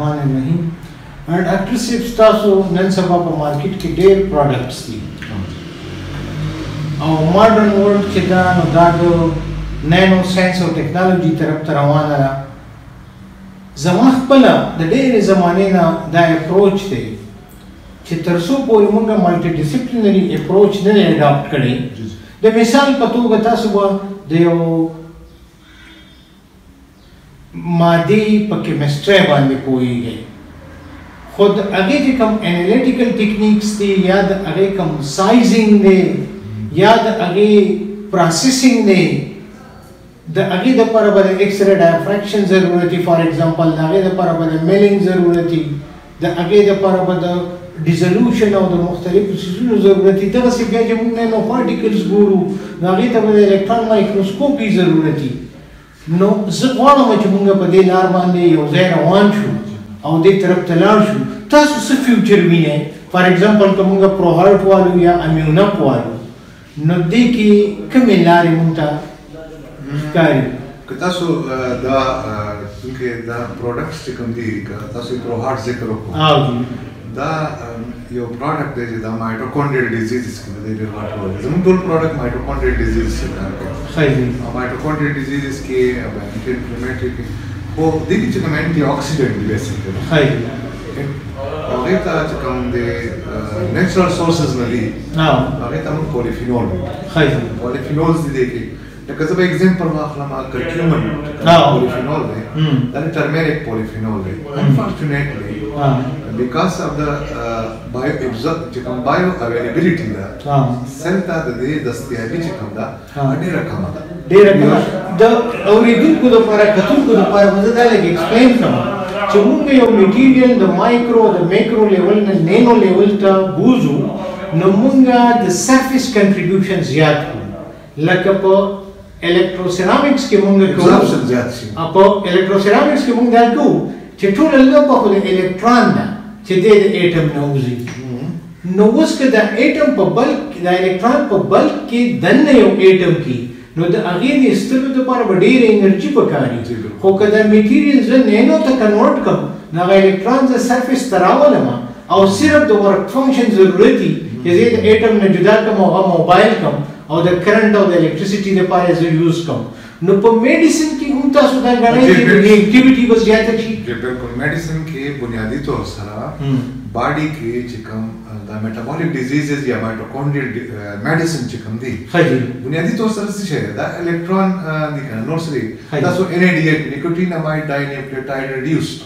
الرحمن الرحیم. ډاکټر صاحب ستاسو نن سبا په مارکیټ کې ډېر پروډکټس دي او ماډرن ورلډ چې دا نو دا د نانو ساينس او ټیکنالوژي طرف ته روانه ده. زما خپله د ډېرې زمانې نه دا اپروچ دی چې تر څو پورې موږ مالټي ډسپلینري اپروچ نه دی اډاپټ کړی. د مثال په توګه تاسو به د یو مادې په کیمسټري باندې پوهیږئ، خو د هغې چې کوم انالیټیکل ټیکنیکس دي یا د هغې کوم سایزینګ دی یا د هغې پروسیسینګ دی، د هغې دپاره به د ایکس رے ډایفریکشن ضرورت وي. فار ایگزامپل د هغې دپاره به د میلینګ ضرورت وي، د هغې دپاره به د ډیزولوشن او د مختلفو څیزونو ضرورت وي. دغسې بیا چې موږ نینو پارټیکلز ګورو نو هغې ته به د الکترون مایکروسکوپي ضرورت وي. نو زه غواړم چې موږ په دې لار باندې یو ځای روان شو او دې طرف ته لاړ شو. تاسو څه فیوچر وینئ؟ فار ایگزامپل که موږ پروهارټ والو یا امیونپ والو نو دې کې کومې لارې موږ ته ښکاري؟ که تاسو دا چونکې دا پروډکټس چې کوم دي که تاسو پروهارټ ذکر وکړو دا یو پروډکټ دی چې دا مایټوکونډریل ډیزیزز کې دی ډېر غټ رول لري. زموږ ټول پروډکټ مایټوکونډریل ډیزیزز کې کار کوي. او مایټوکونډریل ډیزیزز کې انټي انفلمیټری کې خو دې کې چې کوم انټي اکسیډنټ دی بیسیکلی هغې ته چې کوم دی نیچرل سورسز نه دي هغې ته موږ پولیفینول وایو. پولیفینولز دي دې کې لکه زه به اګزامپل واخلم کرکیومن پولیفینول دی دا ټرمریک پولیفینول دی. انفارچونیټلی because of the bio availability da cell ta de dastiyabi چې کوم دا ډیره کمه ده. د اوریدونکو لپاره کتونکو لپاره مزه دا لګي ایکسپلین کوم چې موږ یو میټیریل د مایکرو د میکرو لیول نه نینو لیول ته بوزو نو موږ د سرفیس کنټریبیوشن زیات کوو. لکه په الکتروسیرامکس کې موږ کوو په الکتروسیرامکس کې موږ دا کوو چې ټوله لوبه خو د الکترون ده چې د اټم نه وځي. نو اوس که د اټم په بلک د الکترون په بلک کې دننه یو اټم کې نو د هغې د ایستلو دپاره به ډېره انرژي پکار وي. خو که دا میټیریل زه نینو ته کنورټ کړم نو هغه الکترون زه سرفیس ته راولم او صرف د ورک فنکشن ضرورت وي چې زه د اټم نه جدا کړم او هغه موبایل کړم او د کرنټ او د الکټریسټي دپاره زه یوز کړم. نو په میډیسن کې هم تاسو دا غواړئ چې ریاکټیویټي به زیاته شي؟ بالکل. میډیسن کې بنیادی طور سره باډي کې چې کوم دا میټابولیک ډیزیزز یا مایټوکونډریل میډیسن چې کوم دي بنیادی طور سره څه شی دا الکترون دي کنه نور سره تاسو NADH نیکوټینامایډ ډای نیوکلیوټایډ ریډیوسډ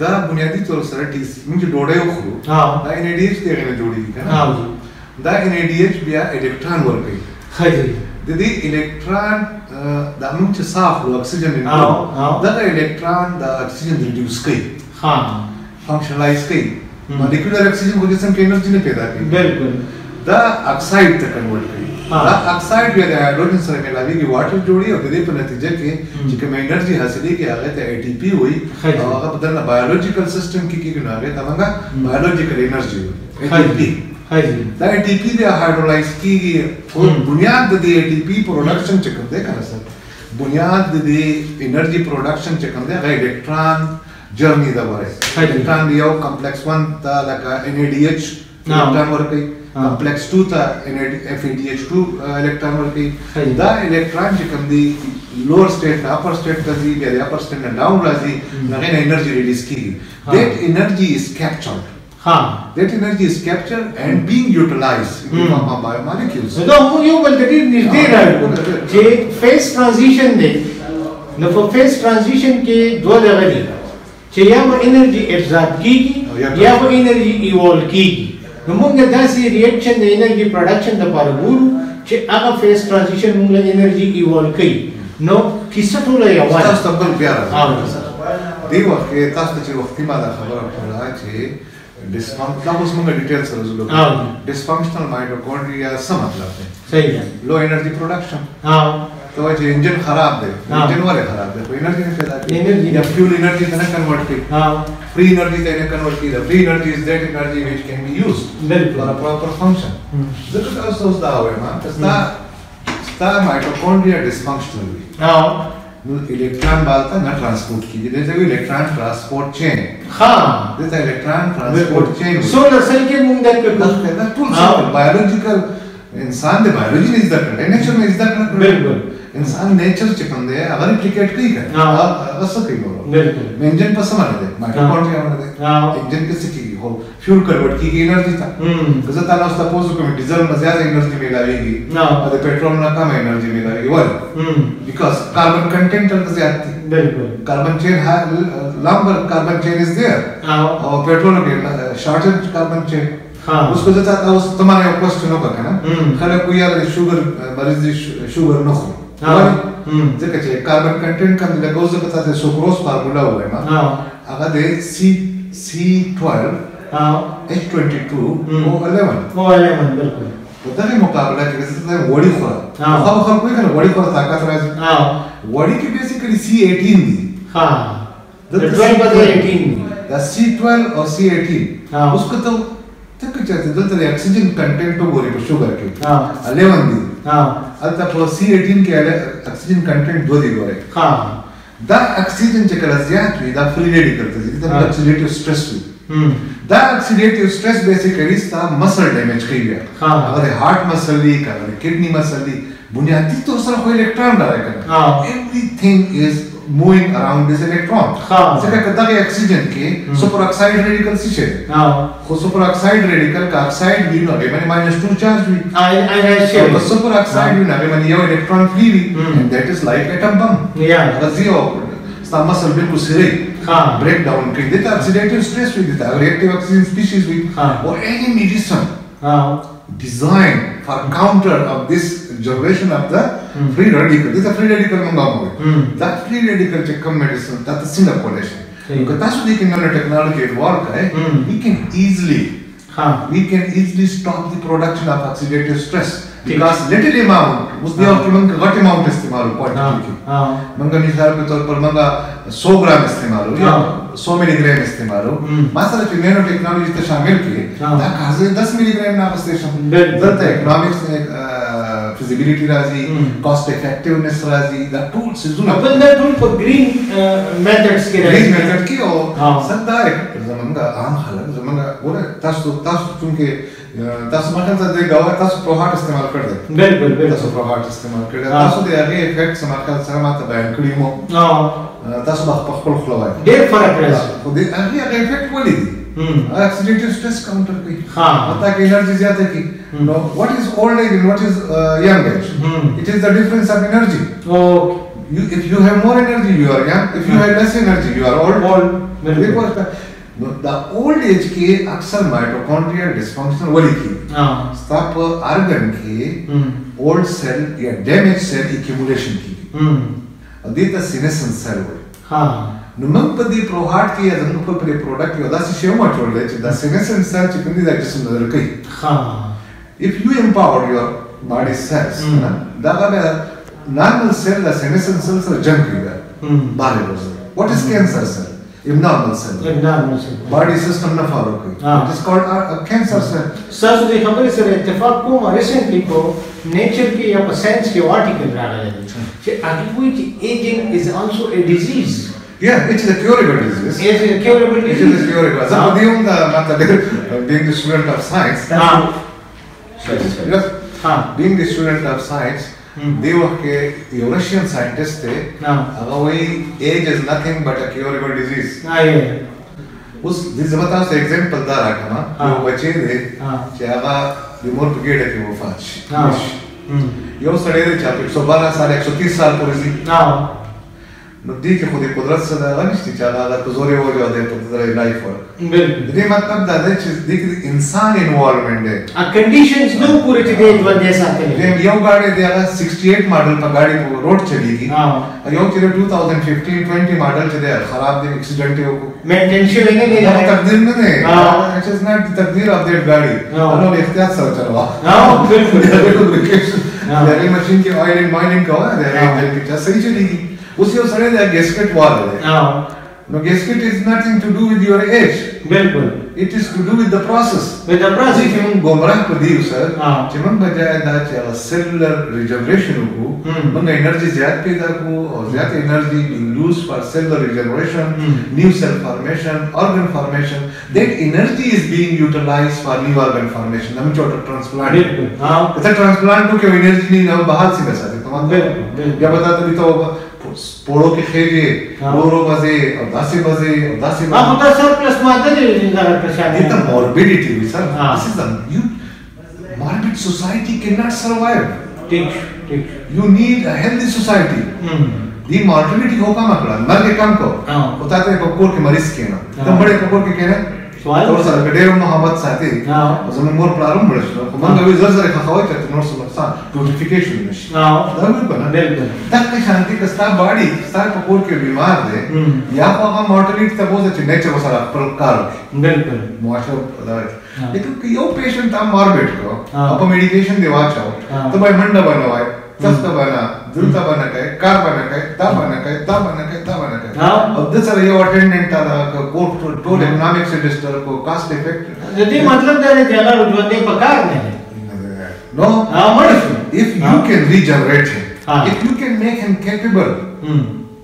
دا بنیادی طور سره موږ ډوډۍ وخورو دا NADH دغه نه جوړیږي کنه دا NADH بیا الکترون ورکوي. د دې الکترون دا موږ چې ساه اخلو اکسیجن دغه الکترون د اکسیجن ریډیوس کوي فنکشنلایز کوي. مالیکولر اکسیجن خو جسم کې انرژي نه پیدا کوي بالکل دا اکساید ته کنورټ کوي. دا اکساید بیا د هایدروجن سره ملاویږي واټر جوړي او د دې په نتیجه کې چې کوم انرژي حاصلېږي هغه ته ATP وایي او هغه په دننه بایولوژیکل سیستم کې کېږي نو هغې ته موږ بایولوژیکل انرژي وایي ATP. دا ATP بیا هایډرولایز کېږي. بنیاد د دې ATP پروډکشن چې کوم دی کنه سر بنیاد د دې انرژي پروډکشن چې کوم دی هغه الکترون جرنی دا وره. الکترون یو کمپلیکس 1 ته لکه NADH الکترون ورکوي، کمپلیکس 2 ته FADH2 الکترون ورکوي. دا الکترون چې کوم دی لوور سټیټ نه اپر سټیټ ته ځي بیا د اپر سټیټ نه ډاون راځي نو هغې نه انرژي ریلیز کېږي. دیٹ انرژي از کیپچرډ. That energy is captured and being utilized in the form of biomolecules. دا موږ یو بل ته ډېر نږدې راغلو چې فیز ټرانزیشن دی. نو په فیز ټرانزیشن کې دوه دغه دي چې یا به انرژي ابزارب کېږي یا به انرژي ایوالو کېږي. نو موږ داسې ریاکشن د انرژي پروډکشن دپاره ګورو چې هغه فیز ټرانزیشن موږ له انرژي ایوالو کوي. نو کیسه ټوله یوه تاسو ته بل بیا راځي دې وخت کې تاسو ته چې وختي ما دا خبره کوله چې دا اوس موږ ډیټیل سره ځو. ډسفنکشنل مایټوکونډریا څه مطلب دی؟ صحیح ده. لو انرژي پروډکشن ته وایي چې انجن خراب دی. انجن ولې خراب دی؟ خو انرژي نه پیدا کوي. یا فیول انرژي ته نه کنورټ کوي. فری انرژي ته نه کنورټ کوي. فری انرژي از دیٹ انرژي which can be used for a proper function. ځکه تاسو اوس دا وایم چې ستا مایټوکونډریا ډسفنکشنل وي इलेक्ट्रॉन बालता ना ट्रांसपोर्ट की जैसे भी electron transport chain हाँ जैसे electron transport chain solar cell के मुंडे पे टूल बायोलॉजिकल इंसान दे बायोलॉजी ने इज्जत करना नेचर में इज्जत करना बिल्कुल इंसान नेचर चिपंदे अगर रिप्लिकेट कहीं करे असर कहीं बोलो बिल्कुल इंजन पर समाने दे माइटोकॉन्ड्रिया माने दे इंजन के सिटी हो फ्यूल कन्वर्ट की एनर्जी था जैसे ताला उसका पोज को में डीजल में ज्यादा एनर्जी मिलाएगी और पेट्रोल में कम एनर्जी मिलाएगी वाली बिकॉज़ कार्बन कंटेंट का ज्यादा बिल्कुल कार्बन चेन लंबर कार्बन चेन इज देयर और पेट्रोल के शॉर्टेज कार्बन चेन उसको जैसा था उस तुम्हारे क्वेश्चन होगा क्या ना खाली कोई यार शुगर मरीज शुगर न हो जैसे कि कार्बन कंटेंट का मिला को जब बताते सुक्रोज फार्मूला हुआ है ना अगर दे C12 H22 O11 बिल्कुल उधर ही मुकाबला जैसे तो वड़ी खोरा मुकाबला कोई का वड़ी खोरा ताकत राजी वड़ी की बेसिकली C18 दी हाँ the 12 by 18 the C12 और C18 उसको तो तक चाहते जल्द तेरे ऑक्सीजन कंटेंट तो गोरी पर शुगर के 11 दी अल्ता पर C18 के ऑक्सीजन कंटेंट 2 दी गोरे दा ऑक्सीजन चेकला ज्यादा हुई दा फ्री रेडिकल थे जितना ऑक्सीडेटिव स्ट्रेस हुई दा ऑक्सीडेटिव स्ट्रेस बेसिकली सा मसल डैमेज कई गया अगर हार्ट मसल ली अगर किडनी मसल ली बुनियादी तौर पर कोई इलेक्ट्रॉन डाले कर everything is moving around this electron. जैसे कहता है ऑक्सीजन के सुपर ऑक्साइड रेडिकल से है। वो सुपर ऑक्साइड रेडिकल का ऑक्साइड भी ना बे माने -2 चार्ज भी। तो सुपर ऑक्साइड भी ना बे माने ये इलेक्ट्रॉन फ्री भी and that is like atom bomb. अगर जीरो स्टार मसल बिल्कुल सिरे ब्रेक डाउन कर देता ऑक्सीडेटिव स्ट्रेस भी देता रिएक्टिव ऑक्सीजन स्पीशीज भी और any medicine designed for counter of this generation of the free radical. This is a free radical mangamo. That free radical check medicine that is Singapore. Because that's what nanotechnology work. We can easily stop the production of oxidative stress because little amount उसने और तुमने घट amount इस्तेमाल क्वांटिटी की मंगा मिसाल के तौर पर मंगा 100 ग्राम इस्तेमाल हो या 100 मिलीग्राम इस्तेमाल हो मासाला जो नैनो टेक्नोलॉजी तो शामिल की ना काजे 10 मिलीग्राम ना स्टेशन दरते इकोनॉमिक्स में feasibility राजी cost effectiveness राजी the tools is una upon the tool for green methods के ग्रीन मेथड की और सदा एक जमंगा आम हालत जमंगा बोले तासु चूंकि तासु मतलब तो गावा तासु प्रोहाट इस्तेमाल कर दे बिल्कुल तासु प्रोहाट इस्तेमाल कर दे तासु दे आगे इफेक्ट समाकल समात बयान करीमो तासु बखपल खलवाय देर फर्क है वो दे आगे इफेक्ट वाली दी ऑक्सीडेटिव स्ट्रेस काउंटर की पता कि एनर्जी ज्यादा की no what is old age and what is young age it is the difference of energy if you have more energy you are young if you have less energy you are old because the old age के अक्सर mitochondrial dysfunction वाली की stop organ के old cell या damage cell accumulation की अदीता senescence cell वाली नुमंग पदी प्रोहाट की या जंग पर प्रोडक्ट की उदासी शेव मटोल ले द सीनेसेंस सेल चिकनी दा जिसम नजर कई if you empower your body cells daga be normal cell the senescent cells are junk giga body what is cancer cell abnormal cell body system na follow koi it is called a cancer cell sir तो खबर है सर इत्तेफाक को रिसेंटली को नेचर के या साइंस के आर्टिकल आ रहा है कि अग्रिवोइड ageing is also a disease. Yeah, it is a curable disease. It is a curable disease. It is a curable. So being the student of science being the student of science, they were Russian scientists. Age is nothing but a curable disease. उस जिस बताओ से एग्जांपल दा रखा ना वो बच्चे थे चाहा रिमोट ब्रिगेड के वो फाच यो सड़े थे चाहे 112 साल 130 साल पुरसी नदी के खुद कुदरत से लगा नहीं चाहा अगर तो जोरे हो जाते तो तेरा लाइफ और बिल्कुल ये मतलब दादा चीज देख इंसान इन्वॉल्वमेंट है आ कंडीशंस नो पूरे थे बंदे साथ में ये गाड़ी दे 68 मॉडल पर गाड़ी वो रोड चलेगी यो चले 2015 20 मॉडल चले खराब दिन एक्सीडेंट हो मेंटेनेंस नहीं है तकदीर में नहीं इट इज नॉट द तकदीर ऑफ दैट गाड़ी उन्होंने इख्तियार से चलवा बिल्कुल बिल्कुल मशीन के ऑयल एंड माइनिंग का है इंजन सही चलेगी उसी सड़े द गैस्केट वाल है no gasket is nothing to do with your age बिल्कुल it is to do with the process process कि हम गोमराह पर दी सर चिमन बजाय दा चला cellular regeneration को मंगा energy ज़्यादा पैदा को और ज़्यादा energy being used for cellular regeneration new cell formation organ formation that energy is being utilized for new organ formation हम छोटा transplant बिल्कुल कथा transplant को क्या energy नहीं हम बाहर से कर सकते तो मतलब या बता तो भी तो पोड़ो के खेजे रोरो बजे और दासी बजे आप उधर सर प्लस माता जी ज़रा प्रशांत it's the morbidity sir this is the morbid society cannot survive ठीक you need a healthy society the mortality हो काम अकड़ा मर के काम को होता है पकोर के मरीज के ना तो बड़े पकोर के कहना तो सर कडेर मोहब्बत साथी जब मोर प्रारंभ बड़े मन कभी जर खखावे करते नोट सुन सा नोटिफिकेशन में दावी बना बिल्कुल तक के शांति का स्टार बॉडी स्टार पकोर के बीमार दे या को हम मॉर्टेलिटी तब हो जाती नेचर को सारा प्रकार बिल्कुल मॉर्टल पदार्थ लेकिन कि यो पेशेंट था मॉर्बिड को आप मेडिकेशन देवा चाहो तो भाई मंडा बनवाए तस्ता बना दुलता बना के कार बना के ता बना के अब दस सारे ये अटेंडेंट था कोर्ट टोल इकोनॉमिक सेमेस्टर को कास्ट इफेक्ट यदि मतलब तेरे जगह रुजवाने पकार नहीं no if you can regenerate him if you can make him capable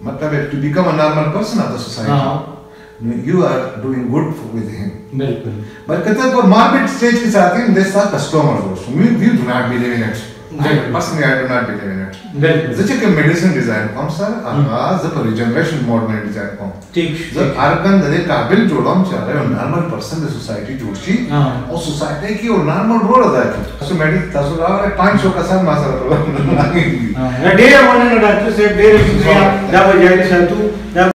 मतलब to become a normal person of the society you are doing good with him बिल्कुल but कहते हैं को morbid stage के साथ ही this are customers also we do not believe in it personally I do not believe in it बिल्कुल जैसे कि medicine design कौन सा आगाज जब रिजनरेशन मोड में डिजाइन कौन ठीक जब आर्गन दे काबिल जोड़म चल रहे और नॉर्मल पर्सन द सोसाइटी जोड़ची और सोसाइटी की और नॉर्मल रोल अदा की सो मेडिक तसुरा वाले 500 का सन मासर तो डे वन डॉक्टर से डे दा बजाय संतु